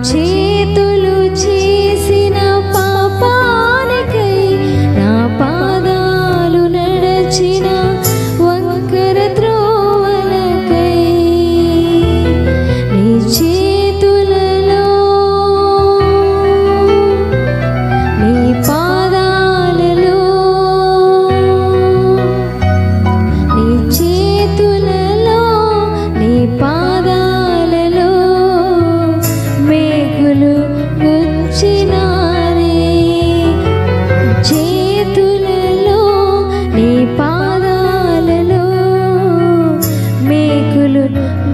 చేతులు చేసిన పాపానికై నా పాదాలు నడచిన వంకర త్రోవలకై నీ చేతులలో నీ పాదాలలో నీ చేతులలో నీ పాదాలలో మేఘులు గుచ్చినారే చేతులలో నీ పాదాలలో మేఘులు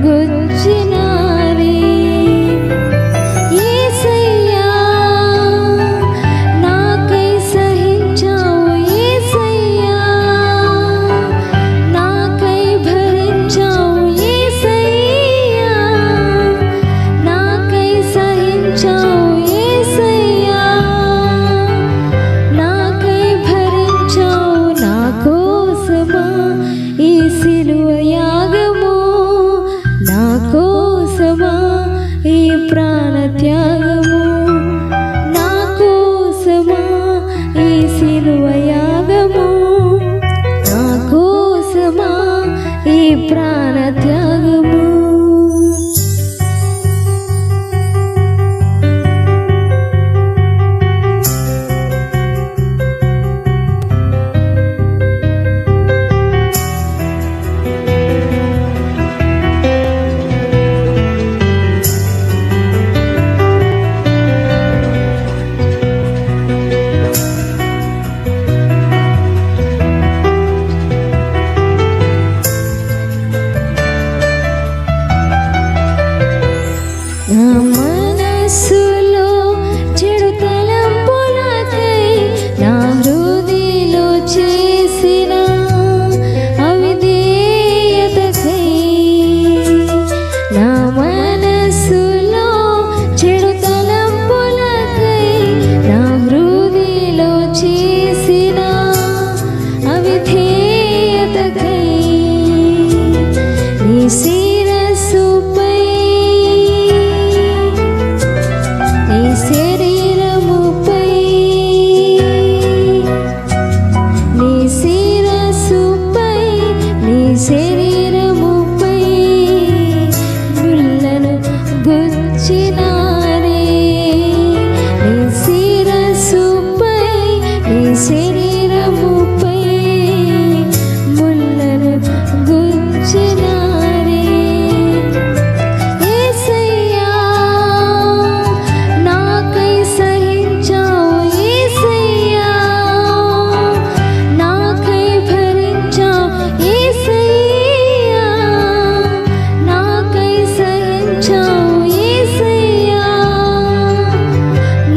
గుచ్చినారే యేసయ్యా నాకై సహించావు యేసయ్యా నాకై భరించావు యేసయ్యా నాకై సహించావు యేసయ్యా నాకై భరించావు నా కోసమా ఈ సిలువ యాగము నా కోసమా ఈ ప్రాణ త్యాగము నా కోసమా ఈ సిలువ యాగము నా కోసమా ఈ ప్రాణ త్యాగము నా మనసులో చెడు తలంపులకై నా హృదయలో చేసిన అవిధేయతకై నా మనసులో చెడు తలంపులకై నా హృదయలో చేసిన అవిధేయతకై నీ శిరస్సుపై నీ శరీరముపై నీ శిరస్సుపై నీ శరీరముపై ముళ్ళను గుచ్చినారే నీ శిరస్సుపై నీ శరీరముపై ముళ్ళను గుచ్చినారే యేసయ్యా నాకై సహించావు యేసయ్యా నాకై భరించావు యేసయ్యా నాకై సహించావు యేసయ్యా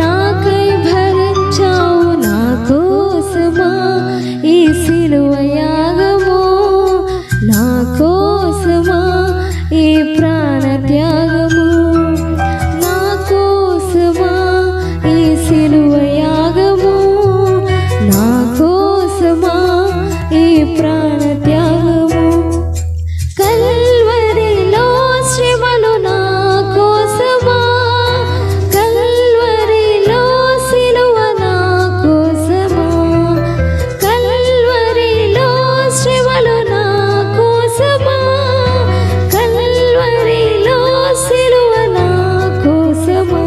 నాకై భరించావు నా కోసమా ఈ సిలువ యాగము నా కోసమా ఈ ప్రాణ త్యాగము నా కోసమా ఈ సిలువ యాగము నా కోసమా ఈ ప్రాణ త్యాగము కల్వరిలో శ్రమలు నా కోసమా కల్వరిలో సిలువ నా కోసమా కల్వరిలో శ్రమలు నా కోసమా కల్వరిలో సిలువ నా కోసమా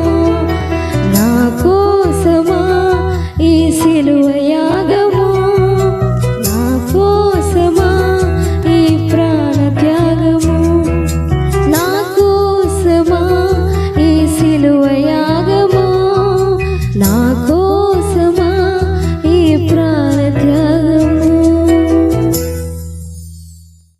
నా కోసమా ఈ సిలువ యాగము నా కోసమా ఈ ప్రాణ త్యాగము నా కోసమా ఈ సిలువ యాగము నా